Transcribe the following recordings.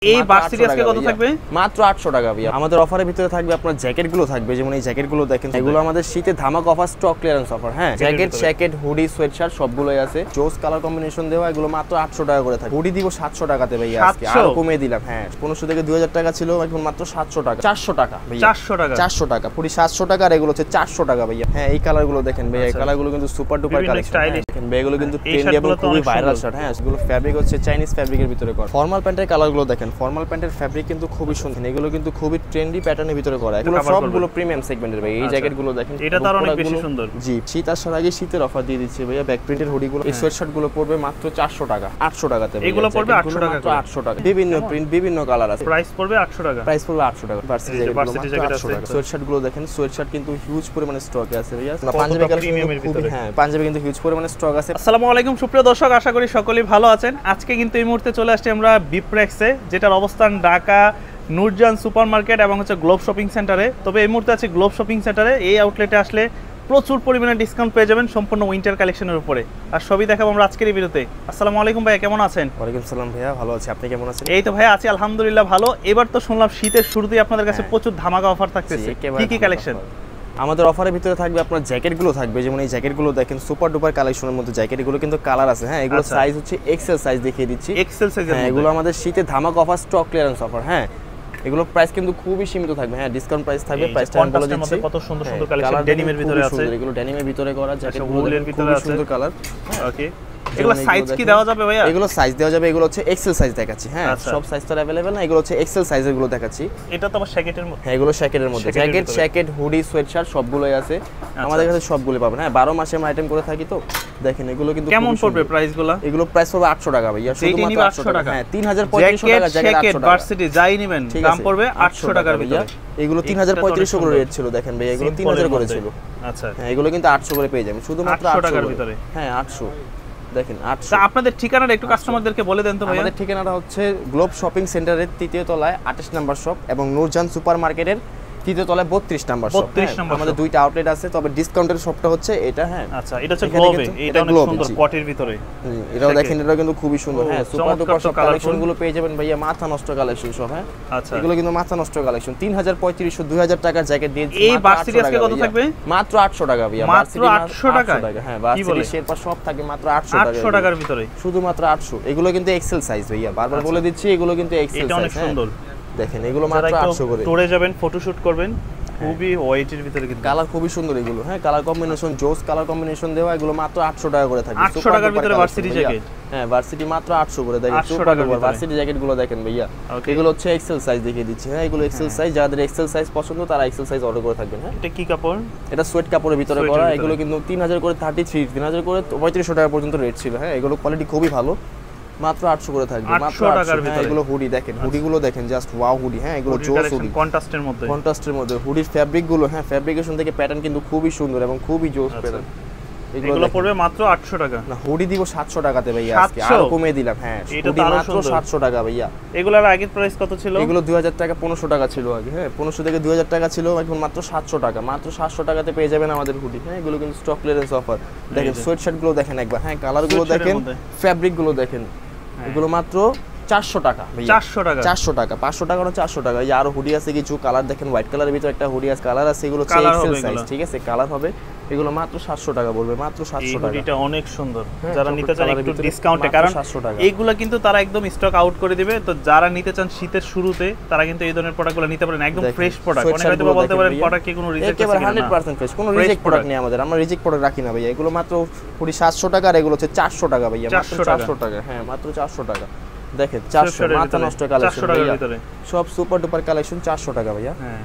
এই ভার্সিটি আজকে কত থাকবে? মাত্র 800 টাকা ভাইয়া। আমাদের অফারের ভিতরে থাকবে আপনার জ্যাকেট গুলো থাকবে, যেমন এই জ্যাকেট গুলো দেখেন, এগুলো আমাদের শীতে ধামাকা অফার, স্টক ক্লিয়ারেন্স অফার। হ্যাঁ, জ্যাকেট, জ্যাকেট, হুডি, সোয়েটশার্ট সবগুলোই আছে। জোস কালার কম্বিনেশন দেওয়া, এগুলো মাত্র 800 টাকা করে থাকবে। হুডি দিব 700 টাকাতে ভাইয়া, আজকে আরো কমিয়ে দিলাম। হ্যাঁ, 1500 থেকে 2000 টাকা ছিল, এখন মাত্র 700 টাকা, 400 টাকা ভাইয়া, 400 টাকা, 400 টাকা পুরি 700 টাকা। আর এগুলো হচ্ছে 400 টাকা ভাইয়া। হ্যাঁ, এই কালার গুলো দেখেন ভাইয়া, এই কালার গুলো কিন্তু সুপার ডুপার কালেকশন। দেখেন ভাই, এগুলো কিন্তু ট্রেন্ডি এবং খুবই ভাইরাল শার্ট। হ্যাঁ, এগুলো ফ্যাব্রিক হচ্ছে চাইনিজ ফ্যাব্রিকের ভিতরে করা। ফর্মাল প্যান্টের কালার গুলো দেখেন, ফর্মাল প্যান্টের ফ্যাব্রিক কিন্তু খুবই সুন্দর, এগুলো কিন্তু খুবই ট্রেন্ডি প্যাটার্নের ভিতরে করা। এগুলো সবগুলো প্রিমিয়াম সেগমেন্টের ভাই। এই জ্যাকেট গুলো দেখেন, এটা তো অনেক বেশি সুন্দর। জি, শীত আসার আগে শীতের অফার দিয়ে দিচ্ছে ভাইয়া। ব্যাক প্রিন্টের হুডি গুলো, এই সোয়েটশার্ট গুলো পড়বে মাত্র 400 টাকা, 800 টাকাতে। এগুলো পড়বে 800 টাকা, 800 টাকা। বিভিন্ন প্রিন্ট, বিভিন্ন কালার আছে। প্রাইস পড়বে 800 টাকা, প্রাইস পড়বে 800 টাকা। ভার্সিটি জ্যাকেট আছে। সোয়েটশার্ট গুলো দেখেন, সোয়েটশার্ট কিন্তু হিউজ পরিমাণে স্টকে আছে ভাইয়া। পাঞ্জাবি কালেকশনের ভিতরে, হ্যাঁ, পাঞ্জাবি কিন্তু হিউজ পরিমাণে স্টক আছে। আসসালামু আলাইকুম সুপ্রিয় দর্শক, আশা করি সকলেই ভালো আছেন। আজকে কিন্তু এই মুহূর্তে চলে আসছি আমরা বিপ্রেক্সে, যেটার অবস্থান ঢাকা নূরজান সুপার মার্কেট এবং হচ্ছে গ্লোব শপিং সেন্টারে। তবে এই মুহূর্তে আছে গ্লোব শপিং সেন্টারে। এই আউটলেটে আসলে প্রচুর পরিমাণে ডিসকাউন্ট পেয়ে যাবেন সম্পূর্ণ উইন্টার কালেকশনের উপরে, আর সবই দেখাবো আমরা আজকের এই ভিডিওতে। আসসালামু আলাইকুম ভাইয়া, কেমন আছেন? ওয়ালাইকুম সালাম ভাইয়া, ভালো আছি, আপনি কেমন আছেন? এই তো ভাইয়া আছি আলহামদুলিল্লাহ ভালো। এবার তো শুনলাম শীতের শুরুতেই আপনাদের কাছে প্রচুর ধামাকা অফার থাকতেছে, কি কি কালেকশন? আমাদের অফারের ভিতরে থাকবে আপনার জ্যাকেট গুলো থাকবে, যেমন এই জ্যাকেট গুলো দেখেন, সুপার ডুপার কালেকশনের মধ্যে জ্যাকেট গুলো কিন্তু কালার আছে। হ্যাঁ, এগুলো সাইজ হচ্ছে এক্সেল সাইজ দেখিয়ে দিচ্ছি, এক্সেল সাইজ। হ্যাঁ, এগুলো আমাদের শীতে ধামাকা অফার, স্টক ক্লিয়ারেন্স অফার। হ্যাঁ, এগুলো প্রাইস কিন্তু খুবই সীমিত থাকবে। হ্যাঁ, ডিসকাউন্ট প্রাইস থাকবে। প্রাইসটা আমি বলে দিচ্ছি। কত সুন্দর সুন্দর কালেকশন ডেনিমের ভিতরে আছে, এগুলো ডেনিমের ভিতরে করা, জ্যাকেট উলের ভিতরে আছে, সুন্দর কালার। ওকে, এগুলো সাইজ কি দেওয়া যাবে ভাইয়া? এগুলো সাইজ দেওয়া যাবে, এগুলো হচ্ছে এক্সেল সাইজ দেখাচ্ছি। হ্যাঁ, সব সাইজ তো अवेलेबल না, এগুলো হচ্ছে এক্সেল সাইজের গুলো দেখাচ্ছি। এটা তো আমার জ্যাকেটের মধ্যে। হ্যাঁ, এগুলো জ্যাকেটের মধ্যে, জ্যাকেট, জ্যাকেট, হুডি, সোয়েটশার্ট সবগুলোই আছে আমাদের কাছে, সবগুলো পাবেন। হ্যাঁ, 12 মাসে আমরা আইটেম করে থাকি। তো দেখেন, এগুলো কিন্তু কেমন পড়বে প্রাইসগুলো? এগুলো প্রাইস পড়বে 800 টাকা ভাইয়া, শুধুমাত্র 800 টাকা। হ্যাঁ, 3035 টাকা জ্যাকেট, 800 টাকা। ভার্সিটি যাই নেবেন দাম পড়বে 800 টাকার ভিতরে। এগুলো 3500 করে রেট ছিল, দেখেন ভাই, এগুলো 3000 করে ছিল। আচ্ছা, হ্যাঁ, এগুলো কিন্তু 800 করে পেয়ে যাবেন, শুধুমাত্র 800 টাকার ভিতরে। হ্যাঁ, 800 দেখেন, 800। তা আপনাদের ঠিকানাটা একটু কাস্টমারদেরকে বলে দেন তো ভাই। আমাদের ঠিকানাটা হচ্ছে গ্লোব শপিং সেন্টারের 3য় তলায় 28 নাম্বার শপ, এবং নূরজান সুপার মার্কেটের 3য় তলায় 32 নাম্বার শপ। আমাদের দুইটা আউটলেট আছে, তবে ডিসকাউন্টের শপটা হচ্ছে এটা। হ্যাঁ, আচ্ছা, এটা হচ্ছে গ্লোবে, এটা অনেক সুন্দর পটের ভিতরে। এটাও দেখেন, এটা কিন্তু খুবই সুন্দর। হ্যাঁ, সুপার ডুপার সব কালেকশন গুলো পেয়ে যাবেন ভাইয়া, মাথা নষ্ট কালেকশন সব। হ্যাঁ, আচ্ছা, এগুলো কিন্তু মাথা নষ্ট কালেকশন। 3500 2000 টাকার জ্যাকেট দিয়ে এই ভার্সিটি আজকে কত থাকবে? মাত্র 800 টাকা ভাইয়া, মাত্র 800 টাকা। হ্যাঁ, ভার্সিটি শেরপা সব থাকে মাত্র 800 টাকার ভিতরে, শুধুমাত্র 800। এগুলো কিন্তু এক্সেল সাইজ ভাইয়া, বারবার বলে দিচ্ছি, এগুলো কিন্তু এক্সেল সাইজ। এটা অনেক সুন্দর দেখেন, এগুলো মাত্র 800 করে। টরে যাবেন, ফটোশুট করবেন, খুবই হোয়াইটের ভিতরে কিন্তু কালার খুবই সুন্দর এগুলো। হ্যাঁ, কালার কম্বিনেশন, জোস কালার কম্বিনেশন দেওয়া, এগুলো মাত্র 800 টাকা করে থাকে। 800 টাকার ভিতরে ভার্সিটি জ্যাকেট। হ্যাঁ, ভার্সিটি মাত্র 800 করে। দেখেন, সুপার ডুপার ভার্সিটি জ্যাকেট গুলো দেখেন ভাইয়া, এগুলো হচ্ছে এক্সেল সাইজ দেখিয়ে দিচ্ছি। হ্যাঁ, এগুলো এক্সেল সাইজ, যাদের এক্সেল সাইজ পছন্দ তারা এক্সেল সাইজ অর্ডার করে থাকবেন। হ্যাঁ, এটা কি কাপড়? এটা সোয়েট কাপড়ের ভিতরে করা। এগুলো কিন্তু 3000 করে 33, 3000 করে 3500 টাকা পর্যন্ত রেট ছিল। হ্যাঁ, এগুলো কোয়ালিটি খুবই ভালো, মাত্র 800 করে থাকবে, মাত্র 800 টাকার ভিতরে। এগুলো হুডি দেখেন, হুডি গুলো দেখেন, জাস্ট ওয়াও হুডি। হ্যাঁ, এগুলো জোস হুডি, কন্ট্রাস্টের মধ্যে, কন্ট্রাস্টের মধ্যে হুডির ফ্যাব্রিক গুলো। হ্যাঁ, ফ্যাব্রিকেশন থেকে প্যাটার্ন কিন্তু খুবই সুন্দর এবং খুবই জোস প্যাটার্ন। এগুলো পড়বে মাত্র 800 টাকা। না, হুডি দিব 700 টাকাতে ভাইয়া, আজকে আরো কমিয়ে দিলাম। হ্যাঁ, হুডি মাত্র 700 টাকা ভাইয়া। এগুলোর আগের প্রাইস কত ছিল? এগুলো 2000 টাকা 1500 টাকা ছিল আগে। হ্যাঁ, 1500 থেকে 2000 টাকা ছিল, এখন মাত্র 700 টাকা। মাত্র 700 টাকাতে পেয়ে যাবেন আমাদের হুডি। হ্যাঁ, এগুলো কিন্তু স্টক ক্লিয়ারেন্স অফার। দেখেন, সোয়েটশার্ট গুলো দেখেন একবার। হ্যাঁ, কালার গুলো দেখেন, ফ্যাব্রিক গুলো দেখেন, এগুলো মাত্র 400 টাকা ভাইয়া, 400 টাকা, 400 টাকা, 500 টাকা না 400 টাকা। এই আরো হুডি আছে কিছু, কালার দেখেন, হোয়াইট কালারের ভিতরে একটা হুডি আছে, কালার আছে, এগুলো হচ্ছে এক্সেল সাইজ। ঠিক আছে, কালার হবে, এগুলো মাত্র 700 টাকা পড়বে, মাত্র 700 টাকা। এটা অনেক সুন্দর, যারা নিতে চান একটু ডিসকাউন্টে, কারণ এইগুলা কিন্তু তারা একদম স্টক আউট করে দিবে। তো যারা নিতে চান শীতের শুরুতে, তারা কিন্তু এই ধরনের প্রোডাক্টগুলো নিতে পারেন, একদম ফ্রেশ প্রোডাক্ট। অনেকে হয়তো বলতে পারেন প্রোডাক্ট কি কোনো রিজেক্ট আছে কিনা? 100% ফ্রেশ, কোনো রিজেক্ট প্রোডাক্ট নেই আমাদের, আমরা রিজেক্ট প্রোডাক্ট রাখি না ভাইয়া। এগুলো মাত্র পুরি 700 টাকা, আর এগুলো হচ্ছে 400 টাকা ভাইয়া, মাত্র 400 টাকা। হ্যাঁ, মাত্র 400 টাকা। দেখেন, 400 মাথা নষ্ট কালেকশন ভাইয়া, সব সুপার ডুপার কালেকশন, 400 টাকা ভাইয়া। হ্যাঁ,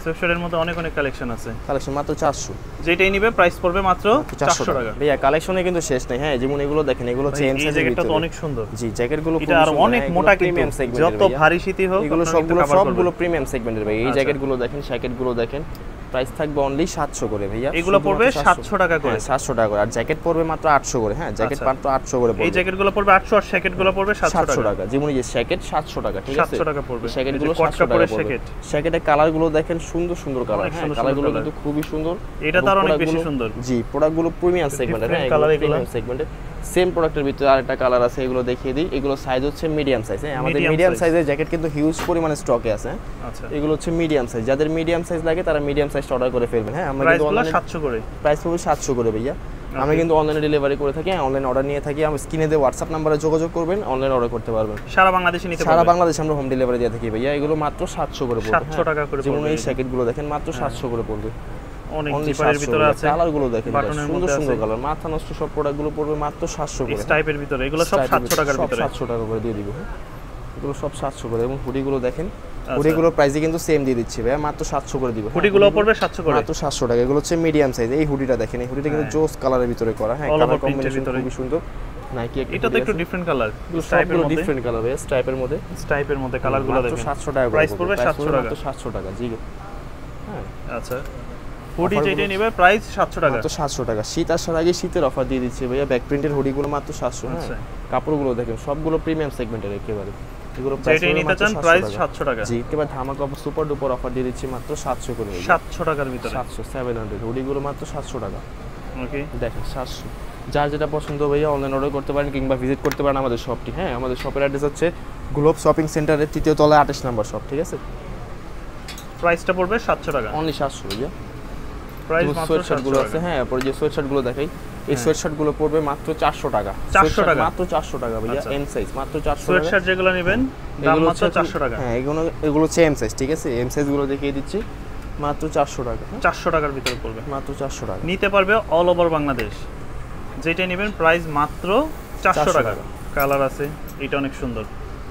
সোয়েটশার্টের মধ্যে অনেক অনেক কালেকশন আছে, কালেকশন মাত্র 400। যেটাই নিবে প্রাইস পড়বে মাত্র 400 টাকা ভাইয়া। কালেকশনে কিন্তু শেষ নাই। হ্যাঁ, যেমন এগুলো দেখেন, এগুলো হচ্ছে এম সাইজের ভিতরে, এটা তো অনেক সুন্দর। জি, জ্যাকেট গুলো এটা আর অনেক মোটা, কিন্তু যত ভারী শীতই হোক এগুলো সবগুলো প্রিমিয়াম সেগমেন্টের ভাই। এই জ্যাকেট গুলো দেখেন, জ্যাকেট গুলো দেখেন, প্রাইস থাকবে অনলি 700 করে ভাইয়া। এগুলো পড়বে 700 টাকা করে। 700 টাকা করে। আর জ্যাকেট পড়বে মাত্র 800 করে। হ্যাঁ, জ্যাকেট মাত্র 800 করে পড়বে। এই জ্যাকেটগুলো পড়বে 800 আর জ্যাকেটগুলো পড়বে 700 টাকা। যেমন এই জ্যাকেট 700 টাকা, ঠিক আছে? 700 টাকা পড়বে। জ্যাকেটগুলো 700 টাকা পড়বে। জ্যাকেটের কালারগুলো দেখেন, সুন্দর সুন্দর কালার। হ্যাঁ, কালারগুলো কিন্তু খুবই সুন্দর। এটা তো আরো অনেক বেশি সুন্দর। জি, প্রোডাক্টগুলো প্রিমিয়াম সেগমেন্টের। হ্যাঁ, প্রিমিয়াম সেগমেন্টের। সেম প্রোডাক্টের ভিতরে আরেকটা কালার আছে, এগুলো দেখিয়ে দিই। এগুলো সাইজ হচ্ছে মিডিয়াম সাইজ। হ্যাঁ, আমাদের মিডিয়াম সাইজের জ্যাকেট কিন্তু হিউজ পরিমাণে স্টকে আছে। আচ্ছা, এগুলো হচ্ছে মিডিয়াম সাইজ। যাদের মিডিয়াম সাইজ লাগে তারা মিডিয়াম সাইজটা অর্ডার করে ফেলবেন। হ্যাঁ, আমরা কিন্তু অনলাইনে 700 করে। প্রাইস হবে 700 করে ভাইয়া। আমরা কিন্তু অনলাইনে ডেলিভারি করে থাকি, অনলাইন অর্ডার নিয়ে থাকি। আমরা স্ক্রিনে দিয়ে হোয়াটসঅ্যাপ নম্বরে যোগাযোগ করবেন, অনলাইন অর্ডার করতে পারবেন। সারা বাংলাদেশে নিতে পারবেন। সারা বাংলাদেশে আমরা হোম ডেলিভারি দিয়ে থাকি ভাইয়া। এগুলো মাত্র 700 করে পড়বে। 700 টাকা করে পড়বে। যেমন এই জ্যাকেটগুলো দেখেন, মাত্র 700 করে পড়বে। অনেক ডিফারেন্টের ভিতরে আছে। কালারগুলো দেখেন, সুন্দর সুন্দর কালার। মাথা নষ্ট সব প্রোডাক্টগুলো পড়বে মাত্র 700 করে। এই টাইপের ভিতরে এগুলো সব 700 টাকার ভিতরে। 700 টাকা করে দিয়ে দিব। এগুলো সব 700 করে। এবং হুডিগুলো দেখেন, হুডিগুলোর প্রাইসই কিন্তু সেম দিয়ে দিচ্ছি ভাই, মাত্র 700 করে দিব। হুডিগুলো পড়বে 700 করে, মাত্র 700 টাকা। এগুলো হচ্ছে মিডিয়াম সাইজ। এই হুডিটা দেখেন, এই হুডিটা কিন্তু জোস কালারের ভিতরে করা। হ্যাঁ, কালার কম্বিনেশন খুবই সুন্দর। নাইকি এটা তো একটু ডিফারেন্ট কালার, স্ট্রাইপের মধ্যে। ডিফারেন্ট কালার ভাই, স্ট্রাইপের মধ্যে কালারগুলো দেখেন। 700 টাকা। প্রাইস পড়বে 700 টাকা। মাত্র 700 টাকা। জি। হ্যাঁ, আচ্ছা। হুডি যেটা নেবে প্রাইস 700 টাকা। মাত্র 700 টাকা। শীত আসার আগে শীতের অফার দিয়ে দিচ্ছি ভাইয়া। ব্যাক প্রিন্টের হুডিগুলো মাত্র 700। আচ্ছা, কাপড়গুলো দেখেন, সবগুলো প্রিমিয়াম সেগমেন্টের একেবারে। এগুলো প্রাইস নিতে চান প্রাইস 700 টাকা। জি, একেবারে ধামাকা অফার, সুপার ডুপার অফার দিয়ে দিচ্ছি মাত্র 700 করে। 700 টাকার ভিতরে 700 700 হুডিগুলো মাত্র 700 টাকা। ওকে, দেখেন 700। যার যেটা পছন্দ ভাইয়া অনলাইন অর্ডার করতে পারেন কিংবা ভিজিট করতে পারেন আমাদের শপটি। হ্যাঁ, আমাদের শপের অ্যাড্রেস হচ্ছে গ্লোব শপিং সেন্টারের 3য় তলায় 28 নম্বর শপ, ঠিক আছে? প্রাইসটা পড়বে 700 টাকা। অনলি 700 ভাইয়া। প্রাইস মাত্র 700 গুলো আছে। হ্যাঁ, পরে যে সোয়েটশার্টগুলো দেখাই, এই সোয়েটশার্টগুলো পড়বে মাত্র 400 টাকা। 400 টাকা, মাত্র 400 টাকা ভাইয়া। এম সাইজ মাত্র 400 টাকা। সোয়েটশার্ট যেগুলো নেবেন দাম মাত্র 400 টাকা। হ্যাঁ, এগুলো হচ্ছে এম সাইজ, ঠিক আছে? এম সাইজগুলো দেখিয়ে দিচ্ছি মাত্র 400 টাকা। 400 টাকার ভিতরে পড়বে, মাত্র 400 টাকা। নিতে পারবে অল ওভার বাংলাদেশ। যেটা নেবেন প্রাইস মাত্র 400 টাকা। কালার আছে, এটা অনেক সুন্দর,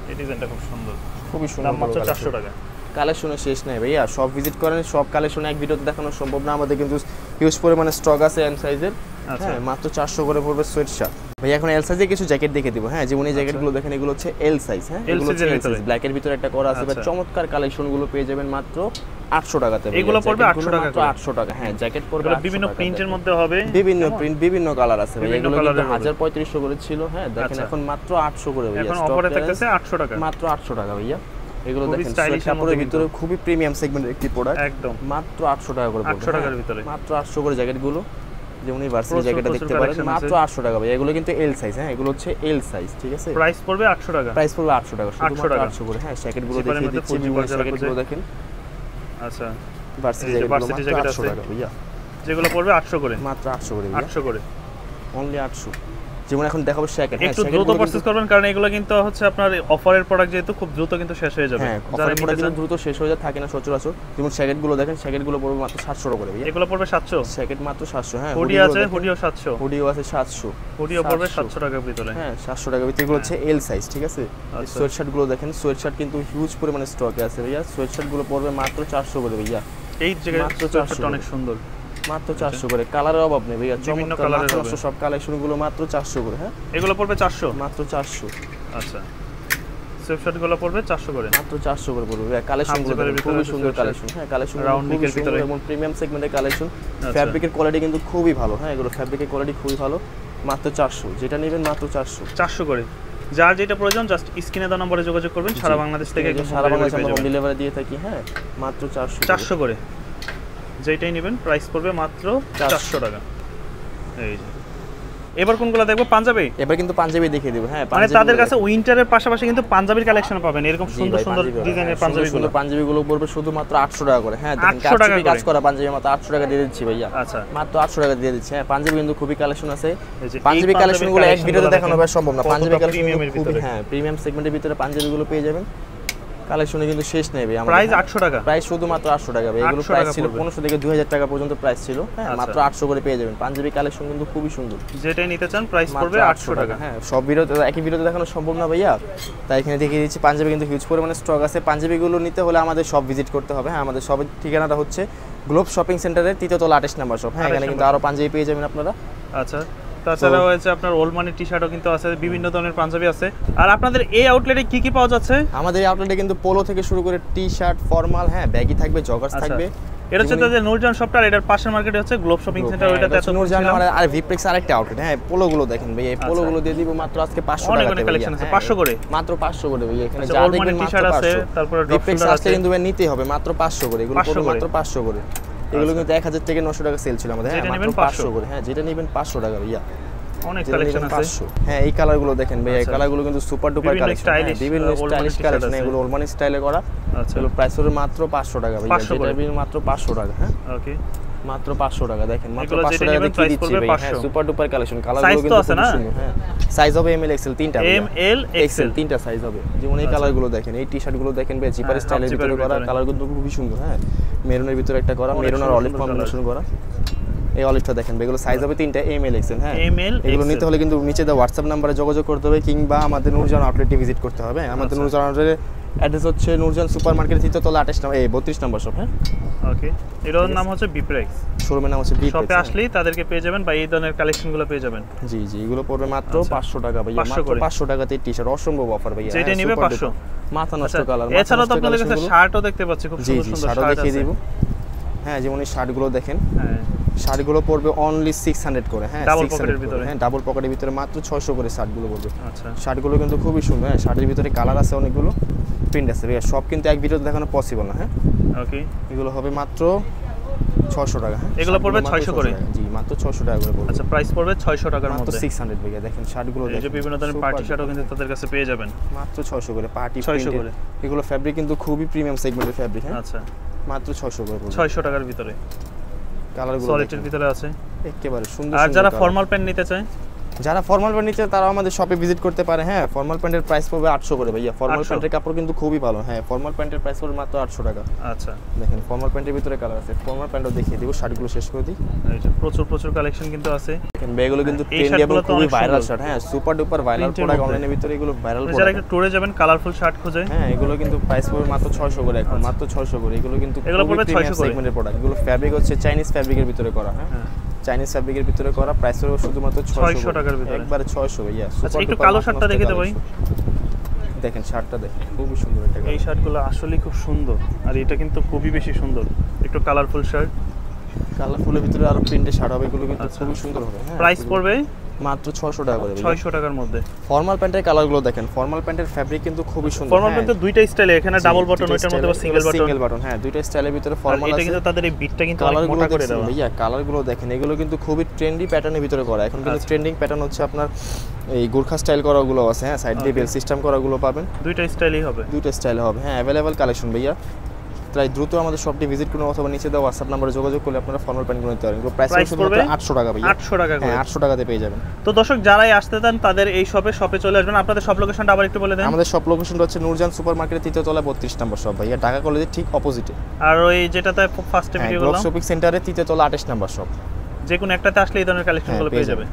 এই ডিজাইনটা খুব সুন্দর, খুবই সুন্দর। দাম মাত্র 400 টাকা। কালেকশনের শেষ নাই ভাইয়া, সব ভিজিট করেন, সব কালেকশন এক ভিডিওতে দেখানো সম্ভব না। আমাদের কিন্তু হিউজ পরিমাণে স্টক আছে এম সাইজের। হ্যাঁ, মাত্র 400 করে পড়বে সোয়েটশার্ট ভাইয়া। এখন এল সাইজে কিছু জ্যাকেট দেখে দিব। হ্যাঁ, যেমন এই জ্যাকেটগুলো দেখেন, এগুলো হচ্ছে এল সাইজ। হ্যাঁ, এগুলো হচ্ছে এল সাইজ। ব্ল্যাকের ভিতরে একটা করা আছে। চমৎকার কালেকশনগুলো পেয়ে যাবেন মাত্র 800 টাকাতে। এগুলো পড়বে 800 টাকা, 800 টাকা। হ্যাঁ, জ্যাকেট পড়বে বিভিন্ন প্রিন্টের মধ্যে হবে, বিভিন্ন প্রিন্ট, বিভিন্ন কালার আছে ভাই। এগুলো কিন্তু 1350 করে ছিল। হ্যাঁ, দেখেন এখন মাত্র 800 করে ভাইয়া। এখন অফারে থাকতেছে 800 টাকা, মাত্র 800 টাকা ভাইয়া। এগুলো দেখেন, সোয়েট কাপড়ের ভিতরে খুবই প্রিমিয়াম সেগমেন্টের একটি প্রোডাক্ট। একদম মাত্র 800 টাকা করে পড়বে। 800 টাকার ভিতরে মাত্র 800 করে জ্যাকেটগুলো। যেমন এই ভার্সিটি জ্যাকেটটা দেখতে পারেন, মাত্র 800 টাকা ভাই। এগুলো কিন্তু এল সাইজ। হ্যাঁ, এগুলো হচ্ছে এল সাইজ, ঠিক আছে? প্রাইস পড়বে 800 টাকা। প্রাইস পড়বে 800 টাকা, শুধুমাত্র 800 করে। হ্যাঁ, জ্যাকেটগুলো দেখিয়ে দিচ্ছি, বিভিন্ন জ্যাকেটগুলো দেখেন। আচ্ছা, ভার্সিটি জ্যাকেট 800 টাকা ভাইয়া। যেগুলো পড়বে 800 করে, মাত্র 800 করে, 800 করে, অনলি 800। যেমন এখন দেখাবো জ্যাকেট। একটু দ্রুত পারচেজ করবেন, কারণ এগুলো কিন্তু হচ্ছে আপনার অফারের প্রোডাক্ট, যেহেতু খুব দ্রুত কিন্তু শেষ হয়ে যাবে। হ্যাঁ, অফারের প্রোডাক্ট কিন্তু দ্রুত শেষ হয়ে যায়, থাকে না সচরাচর। যেমন জ্যাকেটগুলো দেখেন, জ্যাকেটগুলো পড়বে মাত্র 700 টাকা করে ভাইয়া। এগুলো পড়বে 700, জ্যাকেট মাত্র 700। হ্যাঁ, হুডি আছে, হুডিও 700, হুডিও আছে 700, হুডিও পড়বে 700 টাকার ভিতরে। হ্যাঁ, 700 টাকার ভিতরে। এগুলো হচ্ছে এল সাইজ, ঠিক আছে? সোয়েটশার্টগুলো দেখেন, সোয়েটশার্ট কিন্তু হিউজ পরিমাণে স্টকে আছে ভাইয়া। সোয়েটশার্টগুলো পড়বে মাত্র 400 করে ভাইয়া। এই জ্যাকেটটা অনেক সুন্দর, মাত্র 400 করে। কালারের অভাব নেই ভাইয়া, চমৎকার কালারের সব কালেকশনগুলো মাত্র 400 করে। হ্যাঁ, এগুলো পড়বে 400, মাত্র 400। আচ্ছা, সোয়েটশার্টগুলো পড়বে 400 করে, মাত্র 400 করে পড়বে ভাইয়া। কালেকশনগুলো খুবই সুন্দর কালেকশন। হ্যাঁ, কালেকশন রাউন্ড নেকের ভিতরে এবং প্রিমিয়াম সেগমেন্টের কালেকশন। ফ্যাব্রিকের কোয়ালিটি কিন্তু খুবই ভালো। হ্যাঁ, এগুলো ফ্যাব্রিকের কোয়ালিটি খুবই ভালো। মাত্র 400, যেটা নেবেন মাত্র 400 করে। যার যেটা প্রয়োজন জাস্ট স্ক্রিনে দেওয়া নম্বরে যোগাযোগ করবেন। সারা বাংলাদেশ থেকে, সারা বাংলাদেশে আমরা হোম ডেলিভারি দিয়ে থাকি। হ্যাঁ, মাত্র 400 করে। যেটাই নেবেন প্রাইস পড়বে মাত্র 400 টাকা। এই যে এবার কোনগুলো দেখবো? পাঞ্জাবি। এবার কিন্তু পাঞ্জাবি দেখিয়ে দেব। হ্যাঁ, মানে তাদের কাছে উইন্টারের পাশাপাশি কিন্তু পাঞ্জাবির কালেকশন পাবেন। এরকম সুন্দর সুন্দর ডিজাইনের পাঞ্জাবিগুলো, পাঞ্জাবিগুলো পড়বে শুধুমাত্র 800 টাকা করে। হ্যাঁ, দেখেন কাজ করা পাঞ্জাবি মাত্র 800 টাকা দিয়ে দিচ্ছি ভাইয়া। আচ্ছা, মাত্র 800 টাকা দিয়ে দিচ্ছি। হ্যাঁ, পাঞ্জাবি কিন্তু খুবই কালেকশন আছে। পাঞ্জাবি কালেকশনগুলো এক ভিডিওতে দেখানো সম্ভব না। পাঞ্জাবি কালেকশন খুবই, হ্যাঁ, প্রিমিয়াম সেগমেন্টের ভিতরে পাঞ্জাবিগুলো পেয়ে যাবেন। কালেকশনে কিন্তু শেষ নেই ভাই। আমাদের প্রাইস 800 টাকা, প্রাইস শুধুমাত্র 800 টাকা ভাই। এগুলো প্রাইস ছিল 1500 থেকে 2000 টাকা পর্যন্ত প্রাইস ছিল। হ্যাঁ, মাত্র 800 করে পেয়ে যাবেন। পাঞ্জাবি কালেকশন কিন্তু খুবই সুন্দর। যেটাই নিতে চান প্রাইস পড়বে 800 টাকা। হ্যাঁ, সব ভিডিওতে একই ভিডিওতে দেখানো সম্ভব না ভাইয়া, তাই এখানে দেখিয়ে দিচ্ছি। পাঞ্জাবি কিন্তু হিউজ পরিমাণে স্টক আছে। পাঞ্জাবিগুলো নিতে হলে আমাদের সব ভিজিট করতে হবে। হ্যাঁ, আমাদের সব ঠিকানাটা হচ্ছে গ্লোব শপিং সেন্টারের 3য় তলা 28 নম্বর শপ। হ্যাঁ, এখানে কিন্তু আরো পাঞ্জাবি পেয়ে যাবেন আপনারা। আচ্ছা, তাছাড়া হচ্ছে আপনার ওল্ড মানি টি-শার্টও কিন্তু আছে, বিভিন্ন ধরনের পাঞ্জাবি আছে। আর আপনাদের এই আউটলেটে কি কি পাওয়া যাচ্ছে? আমাদের এই আউটলেটে কিন্তু পোলো থেকে শুরু করে টি-শার্ট, ফর্মাল, হ্যাঁ ব্যাগি থাকবে, জগার্স থাকবে। এটা হচ্ছে তাদের নূরজাহান শপটা, এটার পাশের মার্কেটে হচ্ছে গ্লোব শপিং সেন্টার, ওইটাতে এত নূরজাহান আর ভিপ্রেক্স আরেকটা আউটলেট। হ্যাঁ পোলোগুলো দেখেন ভাই, এই পোলোগুলো দিয়ে দিব মাত্র আজকে 500 টাকা অনেক কালেকশন আছে, 500 করে, মাত্র 500 করে ভাই। এখানে যা দেখবেন মাত্র 500। তারপরে ভিপ্রেক্স আসলে কিন্তু নিতেই হবে মাত্র 500 করে, এগুলো পুরো মাত্র 500 করে। এগুলো কিন্তু 1000 থেকে 900 টাকা সেল ছিল আমাদের, হ্যাঁ মাত্র 500 করে। হ্যাঁ যেটা নেবেন 500 টাকা ভাইয়া, অনেক কালেকশন আছে। হ্যাঁ এই কালারগুলো দেখেন ভাই, এই কালারগুলো কিন্তু সুপার ডুপার কালেকশন, বিভিন্ন স্টাইলিশ কালেকশন, এগুলো ওল্ড মানি স্টাইলে করা। এগুলো প্রাইস হলো মাত্র 500 টাকা ভাই, যেটা বিল মাত্র 500 টাকা। হ্যাঁ ওকে, মাত্র 500 টাকা। দেখেন মাত্র 500 টাকাতে কি দিচ্ছি ভাই, হ্যাঁ সুপার ডুপার কালেকশন, কালারগুলো কিন্তু খুব সুন্দর। হ্যাঁ সাইজ হবে এম এল এক্সেল, তিনটা এল এক্সেল তিনটা সাইজ হবে। যেমন এই কালারগুলো দেখেন, এই টি-শার্টগুলো দেখেন ভাই, জিপার স্টাইলের ভিতরে করা, কালার কিন্তু খুবই সুন্দর। হ্যাঁ মেরুনের ভিতরে একটা করা, মেরুন আর অলিভ কম্বিনেশন করা। এই অলিভটা দেখেন, এগুলো সাইজ হবে তিনটা, এম এল এক্সেল। হ্যাঁ এগুলো নিতে হলে কিন্তু নিচে দেওয়া হোয়াটসঅ্যাপ নাম্বারে যোগাযোগ করতে হবে, কিংবা আমাদের নূরজাহান আউটলেটে ভিজিট করতে হবে। আমাদের নূরজাহান আউটলেটের অ্যাড্রেস হচ্ছে নূরজাহান সুপার মার্কেট, তৃতীয়তলা 32 নম্বর শপ। হ্যাঁ ওকে, এর নাম হচ্ছে বিপ্রেক্স, শোরুমের নাম হচ্ছে বিপ্রেক্স। শপে আসলেই তাদেরকে পেয়ে যাবেন বা এই ধরনের কালেকশনগুলো পেয়ে যাবেন। জি জি, এগুলো পড়বে মাত্র 500 টাকা ভাই, মাত্র 500 টাকাতে টি-শার্ট, অসম্ভব অফার ভাই। যেটা নিবে 500, মাথা নষ্ট কালার। এছাড়াও তো আপনাদের কাছে শার্টও দেখতে পাচ্ছি, খুব সুন্দর সুন্দর শার্ট দেখিয়ে দিব। হ্যাঁ যেমন এই শার্টগুলো দেখেন, হ্যাঁ শার্টগুলো পড়বে অনলি 600 করে। হ্যাঁ ডাবল পকেটের ভিতরে, হ্যাঁ ডাবল পকেটের ভিতরে মাত্র 600 করে শার্টগুলো পড়বে। আচ্ছা শার্টগুলো কিন্তু খুবই সুন্দর। হ্যাঁ শার্টের ভিতরে কালার আছে অনেকগুলো, প্রিন্ট আছে ভাই, সব কিন্তু এক ভিডিওতে দেখানো পসিবল না। হ্যাঁ ওকে, এগুলো হবে মাত্র 600 টাকা। হ্যাঁ এগুলো পড়বে 600 করে। জি মাত্র 600 টাকা করে পড়বে। আচ্ছা প্রাইস পড়বে 600 টাকার মধ্যে, মাত্র 600 ভাই। দেখেন শার্টগুলো দেখেন, এই যে বিভিন্ন ধরনের পার্টি শার্টও কিন্তু তাদের কাছে পেয়ে যাবেন মাত্র 600 করে, পার্টি 600 করে। এগুলো ফ্যাব্রিক কিন্তু খুবই প্রিমিয়াম সেগমেন্টের ফ্যাব্রিক। হ্যাঁ আচ্ছা মাত্র 600 করে পড়বে, 600 টাকার ভিতরে। কালারগুলো সলিডের ভিতরে আছে একেবারে সুন্দর। আর যারা ফর্মাল প্যান্ট নিতে চায়, যারা ফর্মাল প্যান্ট নিতে তারা আমাদের শপে ভিজিট করতে পারে। হ্যাঁ ফর্মাল প্যান্টের প্রাইস পড়বে 800 করে ভাইয়া। ফর্মাল প্যান্টের কাপড় কিন্তু খুবই ভালো। হ্যাঁ ফর্মাল প্যান্টের প্রাইস পড়বে মাত্র 800 টাকা। আচ্ছা দেখেন ফর্মাল প্যান্টের ভিতরে কালার আছে, ফর্মাল প্যান্টও দেখিয়ে দিব, শার্টগুলো শেষ করে দিই। এই যে প্রচুর কালেকশন কিন্তু আছে। দেখেন এগুলো কিন্তু ট্রেন্ডি এবং খুবই ভাইরাল শার্ট। হ্যাঁ সুপার ডুপার ভাইরাল প্রোডাক্ট, অনলাইনের ভিতরে এগুলো ভাইরাল প্রোডাক্ট। যারা একটু টুরে যাবেন, কালারফুল শার্ট খোঁজে, হ্যাঁ এগুলো কিন্তু প্রাইস পড়বে মাত্র 600 করে এখন, মাত্র 600 করে। এগুলো কিন্তু এগুলো পড়বে 600 করে সেগমেন্টের প্রোডাক্ট। এগুলো ফ্যাব্রিক হচ্ছে চাইনিজ ফ্যাব্রিকের ভিতরে করা। হ্যাঁ চাইনিজ ফ্যাব্রিকের ভিতরে করা, প্রাইস হলো শুধুমাত্র 600 টাকার ভিতরে, একবারে 600 ভাইয়া। আচ্ছা একটু কালো শার্টটা দেখে দাও ভাই। দেখেন শার্টটা দেখেন, খুবই সুন্দর এটা। এই শার্টগুলো আসলেই খুব সুন্দর, আর এটা কিন্তু খুবই বেশি সুন্দর, একটু কালারফুল শার্ট, কালারফুলের ভিতরে আরো প্রিন্টের শার্ট হবে, এগুলো কিন্তু খুবই সুন্দর হবে। হ্যাঁ প্রাইস পড়বে মাত্র 600 টাকা করে, 600 টাকার মধ্যে। ফর্মাল প্যান্টের কালারগুলো দেখেন, ফর্মাল প্যান্টের ফ্যাব্রিক কিন্তু খুবই সুন্দর। ফর্মাল প্যান্ট তো দুইটা স্টাইলে, এখানে ডাবল বাটন, ওইটার মধ্যে আবার সিঙ্গেল বাটন। হ্যাঁ দুইটা স্টাইলের ভিতরে ফর্মাল আছে। এটা কিন্তু তাদের এই বিটটা কিন্তু অনেক মোটা করে দেওয়া ভাইয়া। কালারগুলো দেখেন, এগুলো কিন্তু খুবই ট্রেন্ডি প্যাটার্নের ভিতরে করা। এখন কিন্তু ট্রেন্ডিং প্যাটার্ন হচ্ছে আপনার এই গোর্খা স্টাইল করাগুলো আছে। হ্যাঁ সাইড দিয়ে বেল সিস্টেম করাগুলো পাবেন, দুইটা স্টাইলই হবে, দুইটা স্টাইলে হবে। হ্যাঁ अवेलेबल কালেকশন ভাইয়া। তাই দ্রুত আমাদের শপটি ভিজিট করুন, অথবা নিচে দেওয়া হোয়াটসঅ্যাপ নম্বরে যোগাযোগ করলে আপনারা ফর্মাল প্যান্টগুলো নিতে পারেন। প্রাইস পড়বে 800 টাকা ভাইয়া, 800 টাকা করে। হ্যাঁ 800 টাকাতে পেয়ে যাবেন। তো দর্শক যারাই আসতে চান তাদের এই শপে চলে আসবেন। আপনাদের সব লোকেশনটা আবার একটু বলে দেন। আমাদের সব লোকেশনটা হচ্ছে নূরজাহান সুপার মার্কেটের তৃতীয় তলা 32 নম্বর শপ ভাইয়া, ঢাকা কলেজের ঠিক অপোজিটে। আর ওই যেটাতে ফার্স্টে ভিডিও করলাম, গ্লোব শপিং সেন্টারে তৃতীয় তলা 28 নম্বর শপ, যে কোনো একটাতে আসলে এই ধরনের কালেকশনগুলো পেয়ে যাবে।